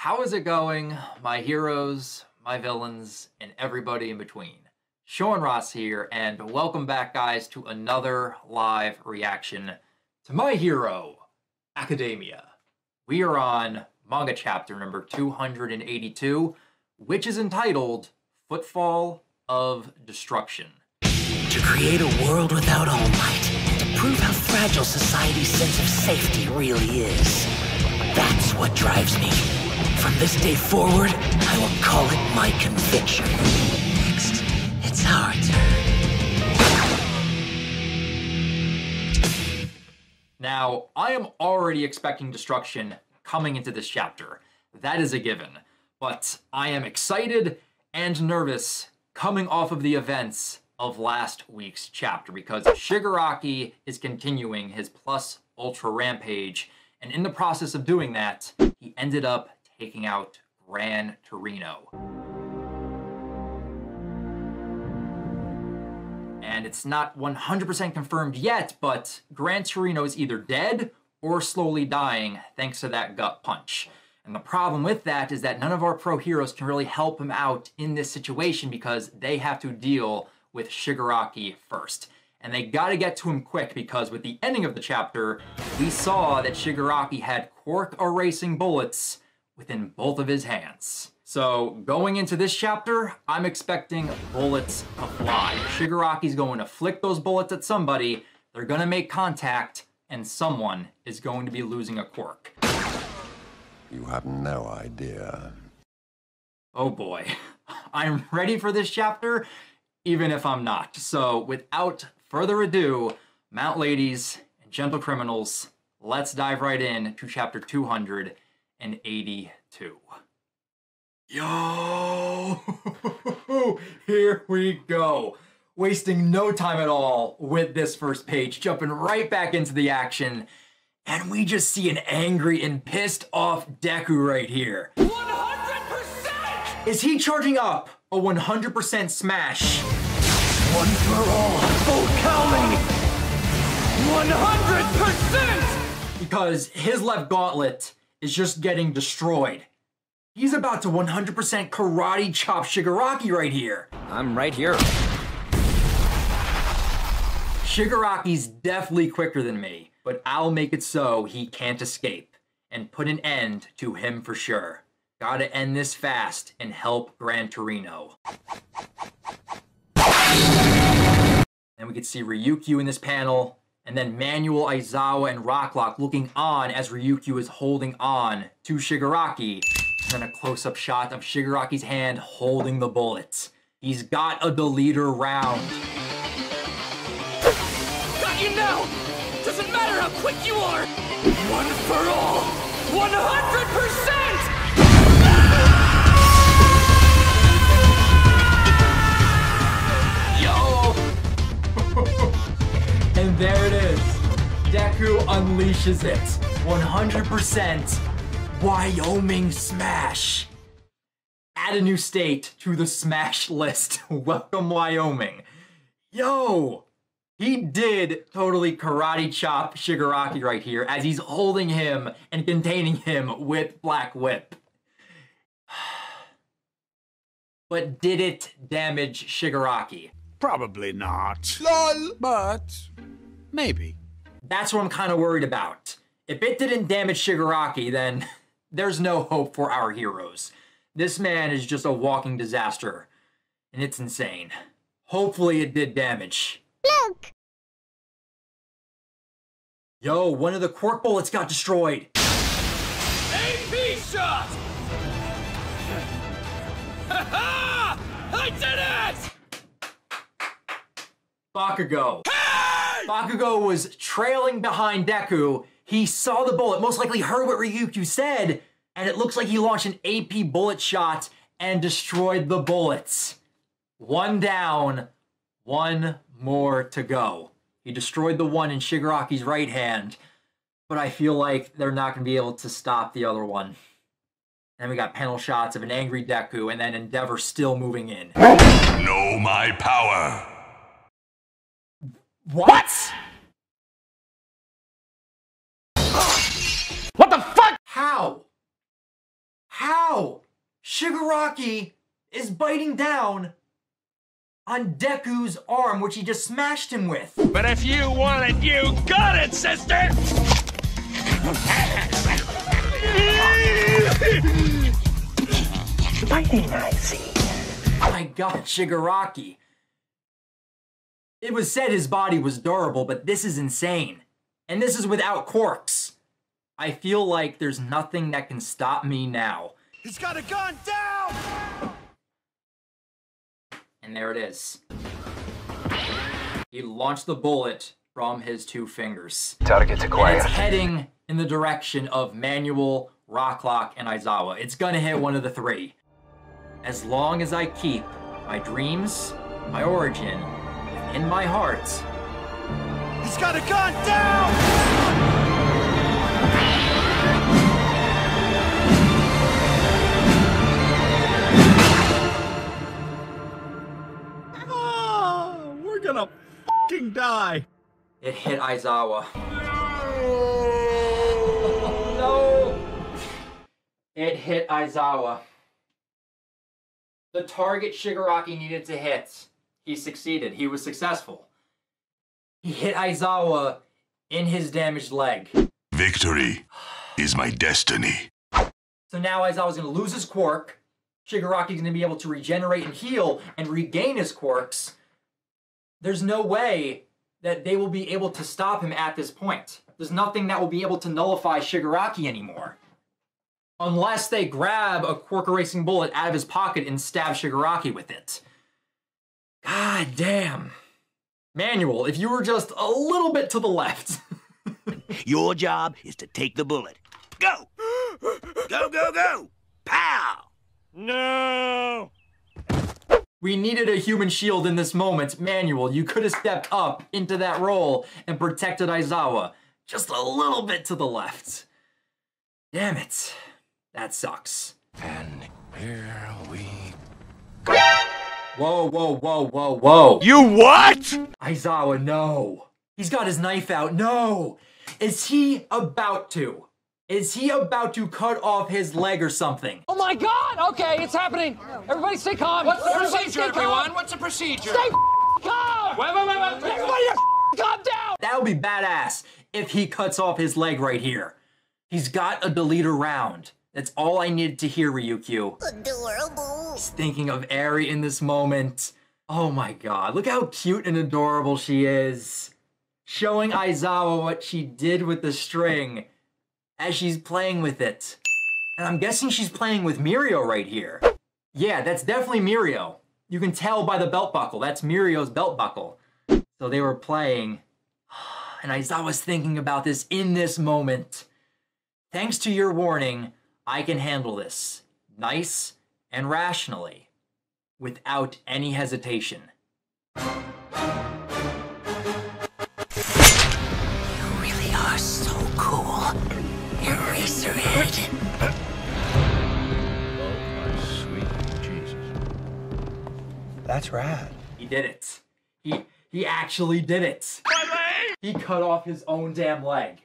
How is it going, my heroes, my villains, and everybody in between? Sean Ross here, and welcome back, guys, to another live reaction to My Hero Academia. We are on manga chapter number 282, which is entitled Footfall of Destruction. To create a world without All Might, to prove how fragile society's sense of safety really is. That's what drives me. From this day forward, I will call it my conviction. Next, it's our turn. Now, I am already expecting destruction coming into this chapter. That is a given. But I am excited and nervous coming off of the events of last week's chapter because Shigaraki is continuing his Plus Ultra Rampage, and in the process of doing that, he ended up taking out Gran Torino. And it's not 100% confirmed yet, but Gran Torino is either dead or slowly dying thanks to that gut punch. And the problem with that is that none of our pro heroes can really help him out in this situation because they have to deal with Shigaraki first. And they gotta get to him quick because with the ending of the chapter, we saw that Shigaraki had quark erasing bullets within both of his hands. So going into this chapter, I'm expecting bullets to fly. Shigaraki's going to flick those bullets at somebody, they're gonna make contact, and someone is going to be losing a quirk. You have no idea. Oh boy, I'm ready for this chapter, even if I'm not. So without further ado, mount ladies and gentle criminals, let's dive right in to chapter 282. Yo! Here we go. Wasting no time at all with this first page, jumping right back into the action. And we just see an angry and pissed off Deku right here. 100%! Is he charging up a 100% smash? One for all, full counting! 100%! Because his left gauntlet is just getting destroyed. He's about to 100% karate chop Shigaraki right here. I'm right here. Shigaraki's definitely quicker than me, but I'll make it so he can't escape and put an end to him for sure. Gotta end this fast and help Gran Torino. Then we can see Ryukyu in this panel, and then Manuel, Aizawa, and Rocklock looking on as Ryukyu is holding on to Shigaraki. And then a close-up shot of Shigaraki's hand holding the bullets. He's got a deleter round. Got you now! Doesn't matter how quick you are! One for all! 100%! And there it is. Deku unleashes it. 100% Wyoming Smash. Add a new state to the Smash list. Welcome, Wyoming. Yo, he did totally karate chop Shigaraki right here as he's holding him and containing him with Black Whip. But did it damage Shigaraki? Probably not. LOL! But maybe. That's what I'm kind of worried about. If it didn't damage Shigaraki, then there's no hope for our heroes. This man is just a walking disaster, and it's insane. Hopefully it did damage. Look! Yo, one of the quirk bullets got destroyed. AP shot! Ha ha! I did it! Bakugo. Hey! Bakugo was trailing behind Deku. He saw the bullet, most likely heard what Ryukyu said, and it looks like he launched an AP bullet shot and destroyed the bullets. One down, one more to go. He destroyed the one in Shigaraki's right hand, but I feel like they're not going to be able to stop the other one. Then we got panel shots of an angry Deku, and then Endeavor still moving in. Know my power. What? What the fuck? How? Shigaraki is biting down on Deku's arm, which he just smashed him with. But if you want it, you got it, sister! Fighting, I see. My God, Shigaraki. It was said his body was durable, but this is insane. And this is without quirks. I feel like there's nothing that can stop me now. He's got a gun down! And there it is. He launched the bullet from his 2 fingers. Target's And acquired. it's heading in the direction of Manual, Rocklock, and Aizawa. It's gonna hit one of the 3. As long as I keep my dreams, my origin, in my heart. He's got a gun down! Oh, we're gonna fucking die. It hit Aizawa. No! It hit Aizawa. The target Shigaraki needed to hit. He succeeded. He was successful. He hit Aizawa in his damaged leg. Victory is my destiny. So now Aizawa's going to lose his quirk. Shigaraki's going to be able to regenerate and heal and regain his quirks. There's no way that they will be able to stop him at this point. There's nothing that will be able to nullify Shigaraki anymore. Unless they grab a quirk erasing bullet out of his pocket and stab Shigaraki with it. God damn. Manual, if you were just a little bit to the left. Your job is to take the bullet. Go! Go, go, go! Pow! No! We needed a human shield in this moment. Manual, you could have stepped up into that role and protected Aizawa. Just a little bit to the left. Damn it. That sucks. And here we Whoa, whoa, whoa, whoa, whoa. You what? Aizawa, no. He's got his knife out. No. Is he about to? Is he about to cut off his leg or something? Oh my God! Okay, it's happening. Everybody stay calm. What's the Procedure, everyone. What's the procedure? Stay calm. Wait. Everybody just calm down. That would be badass if he cuts off his leg right here. He's got a deleter round. That's all I needed to hear, Ryukyu. Adorable. Just thinking of Eri in this moment. Oh my God, look how cute and adorable she is. Showing Aizawa what she did with the string as she's playing with it. And I'm guessing she's playing with Mirio right here. Yeah, that's definitely Mirio. You can tell by the belt buckle. That's Mirio's belt buckle. So they were playing. And Aizawa's thinking about this in this moment. Thanks to your warning, I can handle this. Nice and rationally. Without any hesitation. You really are so cool. Eraserhead. sweet Jesus. That's rad. He did it. He actually did it. He cut off his own damn leg.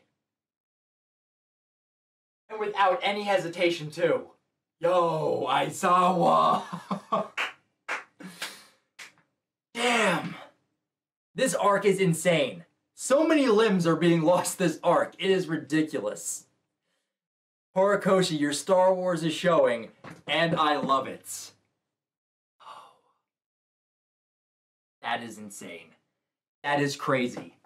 And without any hesitation, too. Yo, Aizawa! Damn! This arc is insane. So many limbs are being lost this arc. It is ridiculous. Horikoshi, your Star Wars is showing, and I love it. Oh. That is insane. That is crazy.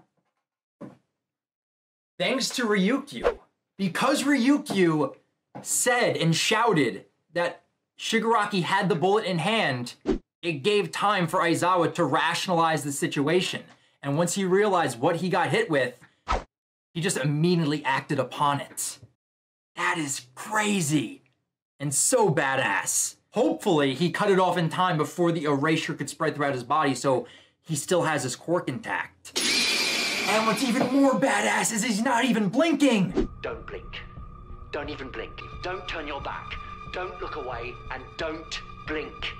Thanks to Ryukyu. Because Ryukyu said and shouted that Shigaraki had the bullet in hand, it gave time for Aizawa to rationalize the situation. And once he realized what he got hit with, he just immediately acted upon it. That is crazy and so badass. Hopefully, he cut it off in time before the erasure could spread throughout his body, so he still has his quirk intact. And what's even more badass is he's not even blinking. Don't blink. Don't even blink. Don't turn your back. Don't look away, and don't blink.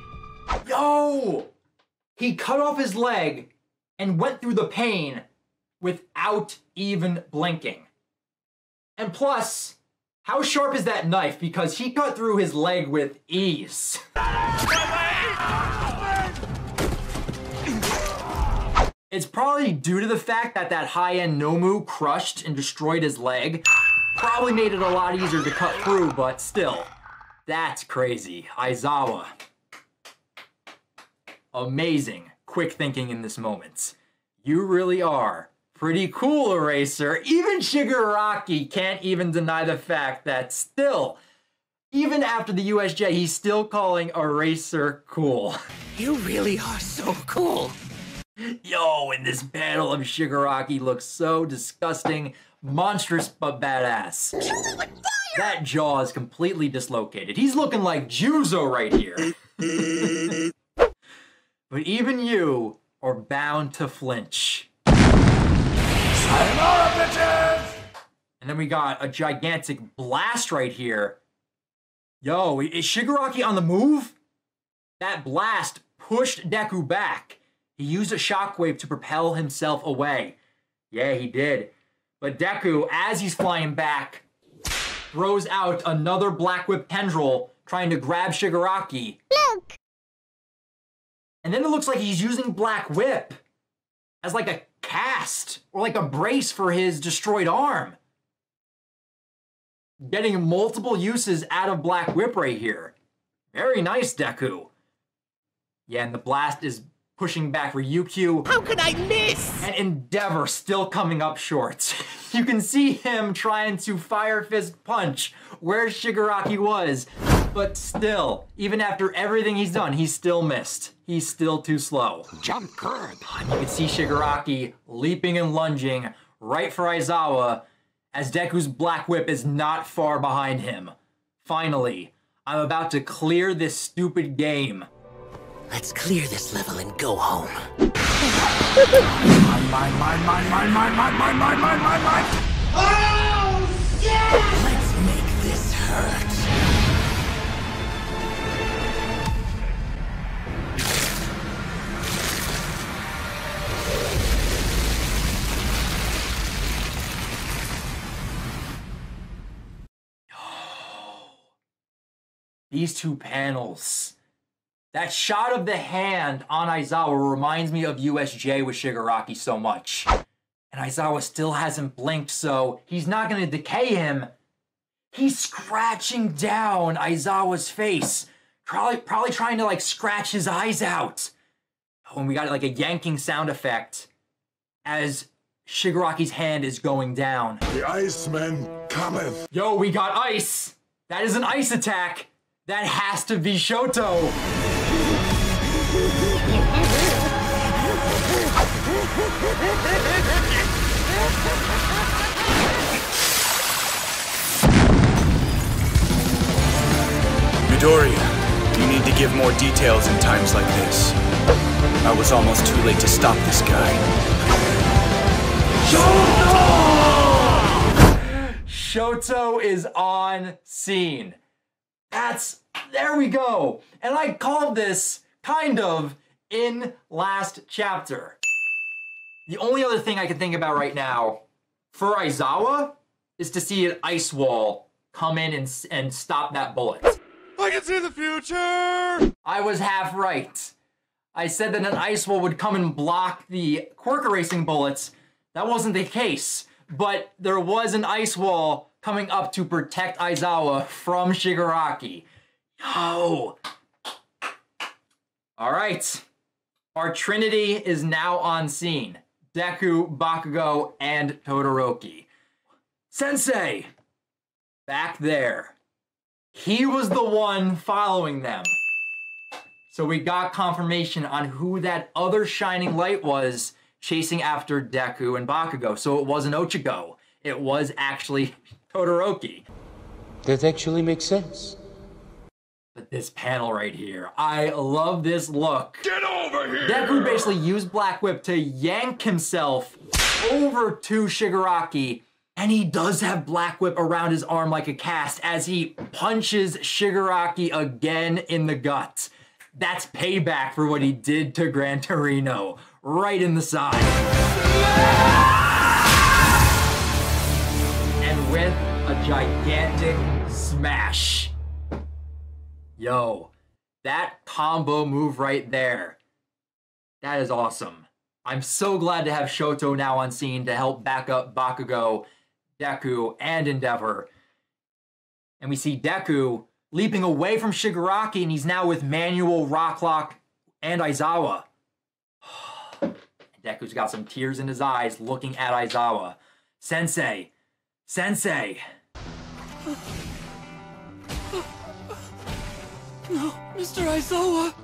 Yo! He cut off his leg and went through the pain without even blinking. And plus, How sharp is that knife? Because he cut through his leg with ease. It's probably due to the fact that that high-end Nomu crushed and destroyed his leg. Probably made it a lot easier to cut through, but still. That's crazy. Aizawa. Amazing. Quick thinking in this moment. You really are pretty cool, Eraser. Even Shigaraki can't even deny the fact that still, even after the USJ, he's still calling Eraser cool. You really are so cool. Yo, in this battle of Shigaraki looks so disgusting, monstrous, but badass. That jaw is completely dislocated. He's looking like Juzo right here. But even you are bound to flinch. Sayonara, bitches! And then we got a gigantic blast right here. Yo, is Shigaraki on the move? That blast pushed Deku back. He used a shockwave to propel himself away. Yeah, he did. But Deku, as he's flying back, throws out another Black Whip tendril, trying to grab Shigaraki. Look! And then it looks like he's using Black Whip as like a cast, or like a brace for his destroyed arm. Getting multiple uses out of Black Whip right here. Very nice, Deku. Yeah, and the blast is pushing back Ryukyu. How could I miss? And Endeavor still coming up short. You can see him trying to Fire Fist punch where Shigaraki was, but still, even after everything he's done, he's still missed. He's still too slow. Jump curb. You can see Shigaraki leaping and lunging right for Aizawa as Deku's Black Whip is not far behind him. Finally, I'm about to clear this stupid game. Let's clear this level and go home. Mine. Oh, yeah! Let's make this hurt. These two panels. That shot of the hand on Aizawa reminds me of USJ with Shigaraki so much. And Aizawa still hasn't blinked, so he's not going to decay him. He's scratching down Aizawa's face. Probably trying to, like, scratch his eyes out. Oh, and we got, like, a yanking sound effect as Shigaraki's hand is going down. The Iceman cometh. Yo, we got ice. That is an ice attack. That has to be Shoto. Midoriya, you need to give more details in times like this. I was almost too late to stop this guy. Shoto is on scene. There we go. And I called this kind of in last chapter. The only other thing I can think about right now for Aizawa is to see an ice wall come in and stop that bullet. I can see the future! I was half right. I said that an ice wall would come and block the Quirk Erasing bullets. That wasn't the case, but there was an ice wall coming up to protect Aizawa from Shigaraki. Yo! Alright. Our trinity is now on scene. Deku, Bakugo, and Todoroki. Sensei! Back there. He was the one following them. So we got confirmation on who that other shining light was chasing after Deku and Bakugo. So it wasn't Ichigo. It was actually Todoroki. That actually makes sense. But this panel right here, I love this look. Get over here! Deku basically used Black Whip to yank himself over to Shigaraki, and he does have Black Whip around his arm like a cast as he punches Shigaraki again in the gut. That's payback for what he did to Gran Torino, right in the side. And with A gigantic smash. Yo, that combo move right there. That is awesome. I'm so glad to have Shoto now on scene to help back up Bakugo, Deku, and Endeavor. And we see Deku leaping away from Shigaraki, and he's now with Manual, Rocklock, and Aizawa. Deku's got some tears in his eyes looking at Aizawa. Sensei! Sensei! No, Mr. Aizawa!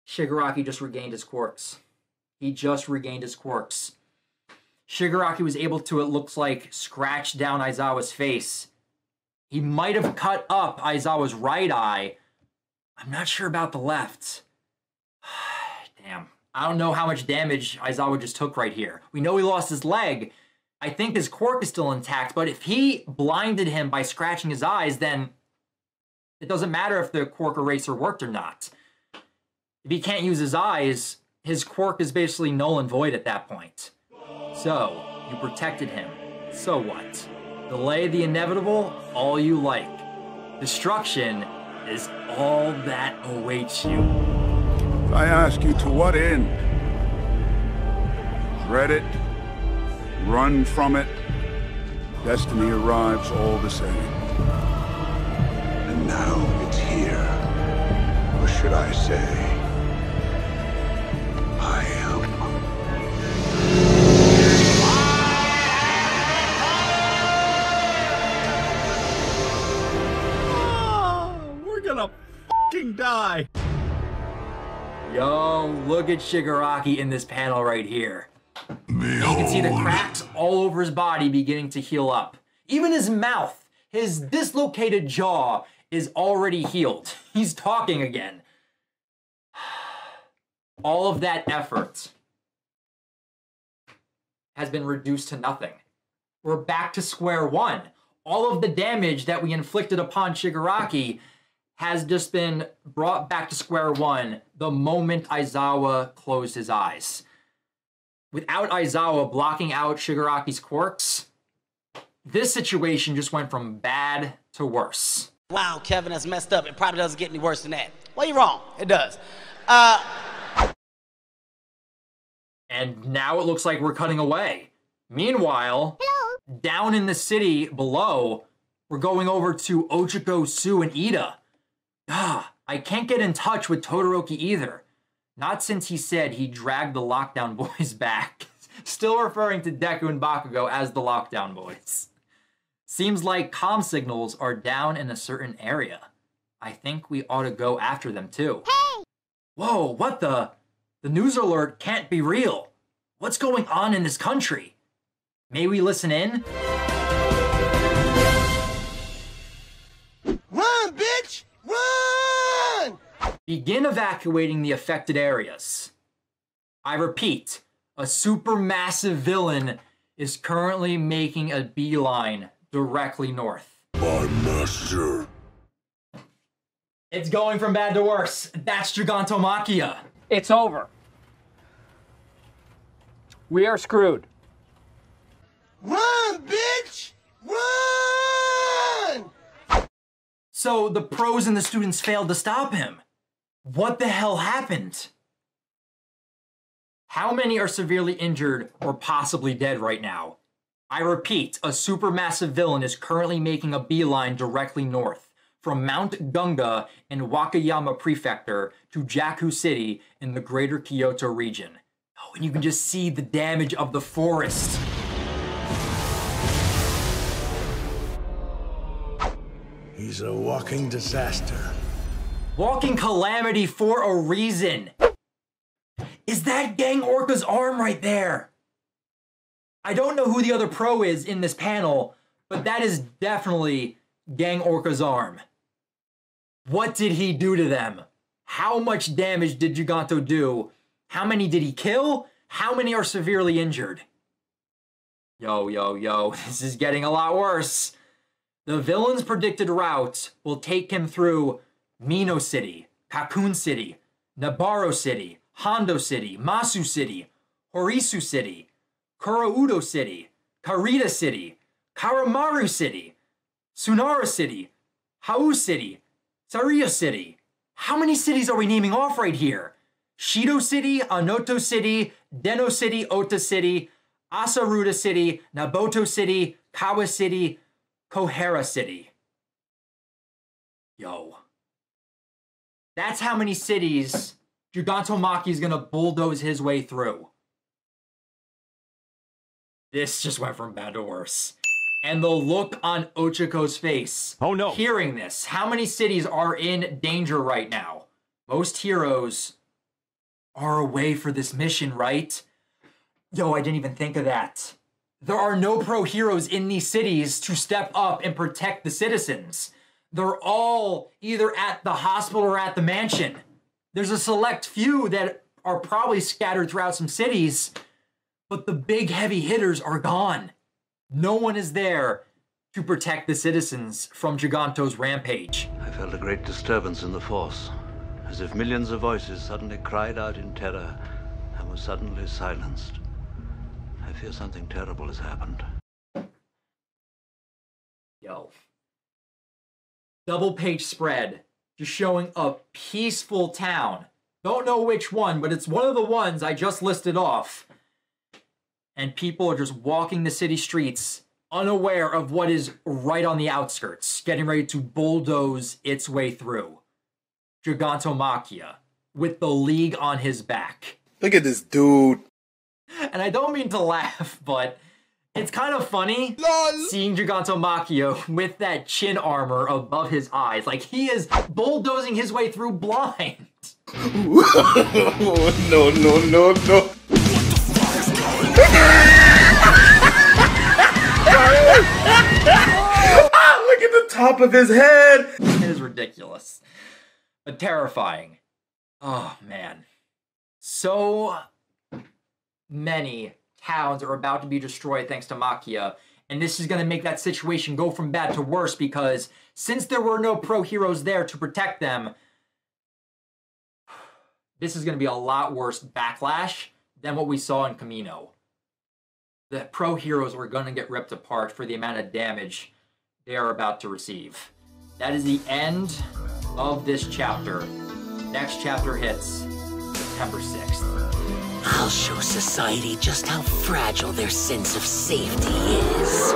Shigaraki just regained his quirks. He just regained his quirks. Shigaraki was able to, it looks like, scratch down Aizawa's face. He might have cut up Aizawa's right eye. I'm not sure about the left. Damn. I don't know how much damage Aizawa just took right here. We know he lost his leg. I think his quirk is still intact, but if he blinded him by scratching his eyes, then it doesn't matter if the quirk eraser worked or not. If he can't use his eyes, his quirk is basically null and void at that point. So, you protected him. So what? Delay the inevitable all you like. Destruction is all that awaits you. I ask you to what end? Dread it, run from it, destiny arrives all the same. And now it's here. Or should I say, I am. We're gonna fucking die. Yo, look at Shigaraki in this panel right here. You can see the cracks all over his body beginning to heal up. Even his mouth, his dislocated jaw is already healed. He's talking again. All of that effort has been reduced to nothing. We're back to square one. All of the damage that we inflicted upon Shigaraki has just been brought back to square one the moment Aizawa closed his eyes. Without Aizawa blocking out Shigaraki's quirks, this situation just went from bad to worse. Wow, Kevin, that's messed up. It probably doesn't get any worse than that. Well, you're wrong. It does. And now it looks like we're cutting away. Meanwhile, down in the city below, we're going over to Ochako, Sue, and Ida. I can't get in touch with Todoroki either. Not since he said he dragged the Lockdown Boys back. Still referring to Deku and Bakugo as the Lockdown Boys. Seems like comm signals are down in a certain area. I think we ought to go after them too. Hey! Whoa, what the? The news alert can't be real. What's going on in this country? May we listen in? Run, bitch! Run! Begin evacuating the affected areas. I repeat, a supermassive villain is currently making a beeline directly north. My master. It's going from bad to worse. That's Gigantomachia. It's over. We are screwed. Run, bitch! Run! So the pros and the students failed to stop him. What the hell happened? How many are severely injured or possibly dead right now? I repeat, a supermassive villain is currently making a beeline directly north, from Mount Gunga in Wakayama Prefecture to Jakku City in the greater Kyoto region. Oh, and you can just see the damage of the forest. He's a walking disaster. Walking calamity for a reason. Is that Gang Orca's arm right there? I don't know who the other pro is in this panel, but that is definitely Gang Orca's arm. What did he do to them? How much damage did Giganto do? How many did he kill? How many are severely injured? Yo, this is getting a lot worse. The villain's predicted route will take him through Mino City, Kakun City, Nabaro City, Hondo City, Masu City, Horisu City, Kuroudo City, Karita City, Karamaru City, Sunara City, Hau City, Sariya City. How many cities are we naming off right here? Shido City, Anoto City, Deno City, Ota City, Asaruda City, Naboto City, Kawa City, Kohara City. Yo. That's how many cities Gigantomachia is going to bulldoze his way through. This just went from bad to worse. And the look on Ochiko's face. Oh no. Hearing this. How many cities are in danger right now? Most heroes are away for this mission, right? Yo, I didn't even think of that. There are no pro heroes in these cities to step up and protect the citizens. They're all either at the hospital or at the mansion. There's a select few that are probably scattered throughout some cities, but the big heavy hitters are gone. No one is there to protect the citizens from Giganto's rampage. I felt a great disturbance in the force, as if millions of voices suddenly cried out in terror and were suddenly silenced. I fear something terrible has happened. Yo. Double page spread, just showing a peaceful town. Don't know which one, but it's one of the ones I just listed off. And people are just walking the city streets, unaware of what is right on the outskirts, getting ready to bulldoze its way through. Gigantomachia, with the League on his back. Look at this dude. And I don't mean to laugh, but it's kind of funny seeing Gigantomachia with that chin armor above his eyes. Like, he is bulldozing his way through blind. No, no, no, no. Look at the top of his head. It is ridiculous, but terrifying. Oh, man. So many towns are about to be destroyed thanks to Machia, and this is going to make that situation go from bad to worse because since there were no pro heroes there to protect them, this is going to be a lot worse backlash than what we saw in Camino. The pro heroes are going to get ripped apart for the amount of damage they are about to receive. That is the end of this chapter. Next chapter hits September 6th. I'll show society just how fragile their sense of safety is.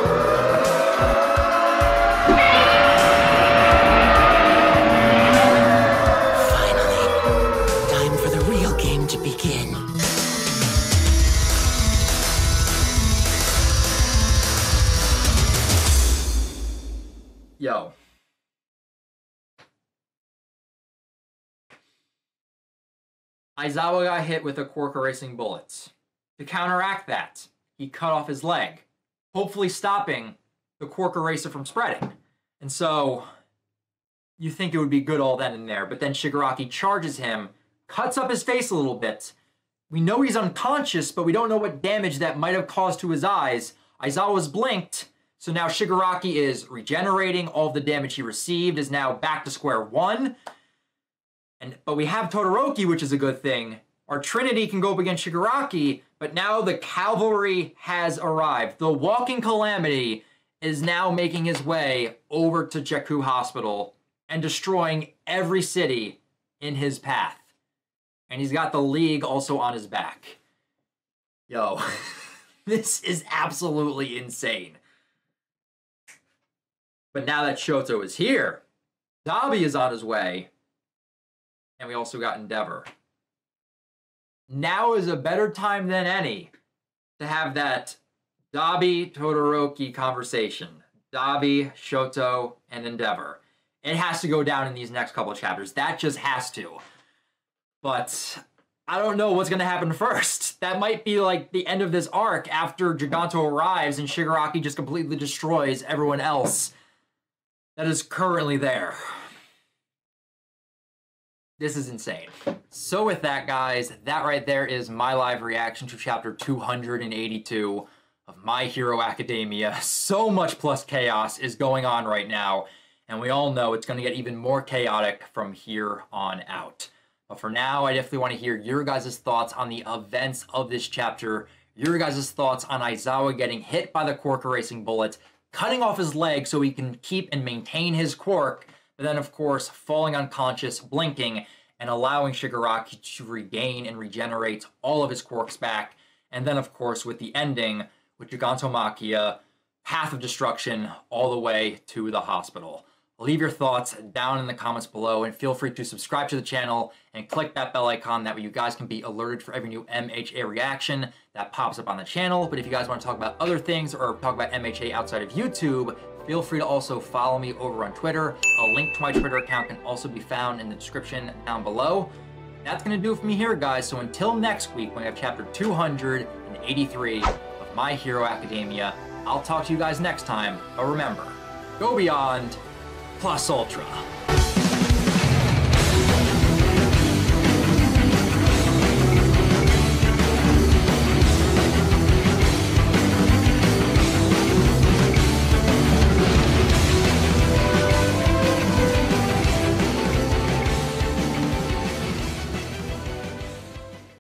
Finally, time for the real game to begin. Yo. Aizawa got hit with a Quark erasing bullets. To counteract that, he cut off his leg, hopefully stopping the Quark eraser from spreading. And so, you think it would be good all then and there, but then Shigaraki charges him, cuts up his face a little bit. We know he's unconscious, but we don't know what damage that might have caused to his eyes. Aizawa's blinked, so now Shigaraki is regenerating. All of the damage he received is now back to square one. But we have Todoroki, which is a good thing. Our Trinity can go up against Shigaraki, but now the cavalry has arrived. The Walking Calamity is now making his way over to Jakku Hospital and destroying every city in his path. And he's got the League also on his back. Yo, this is absolutely insane. But now that Shoto is here, Dabi is on his way. And we also got Endeavor. Now is a better time than any to have that Dabi-Todoroki conversation. Dabi, Shoto, and Endeavor. It has to go down in these next couple of chapters. That just has to. But I don't know what's going to happen first. That might be like the end of this arc after Giganto arrives and Shigaraki just completely destroys everyone else that is currently there. This is insane. So with that, guys, that right there is my live reaction to chapter 282 of My Hero Academia. So much plus chaos is going on right now, and we all know it's going to get even more chaotic from here on out. But for now, I definitely want to hear your guys' thoughts on the events of this chapter, your guys' thoughts on Aizawa getting hit by the Quark erasing bullet, cutting off his leg so he can keep and maintain his quirk, but then of course falling unconscious, blinking, and allowing Shigaraki to regain and regenerate all of his quirks back. And then of course with the ending, with Gigantomachia, Path of Destruction all the way to the hospital. Leave your thoughts down in the comments below, and feel free to subscribe to the channel and click that bell icon. That way you guys can be alerted for every new MHA reaction that pops up on the channel. But if you guys want to talk about other things or talk about MHA outside of YouTube, feel free to also follow me over on Twitter. A link to my Twitter account can also be found in the description down below. That's going to do it for me here, guys. So until next week, when we have chapter 283 of My Hero Academia, I'll talk to you guys next time. But remember, go beyond plus ultra.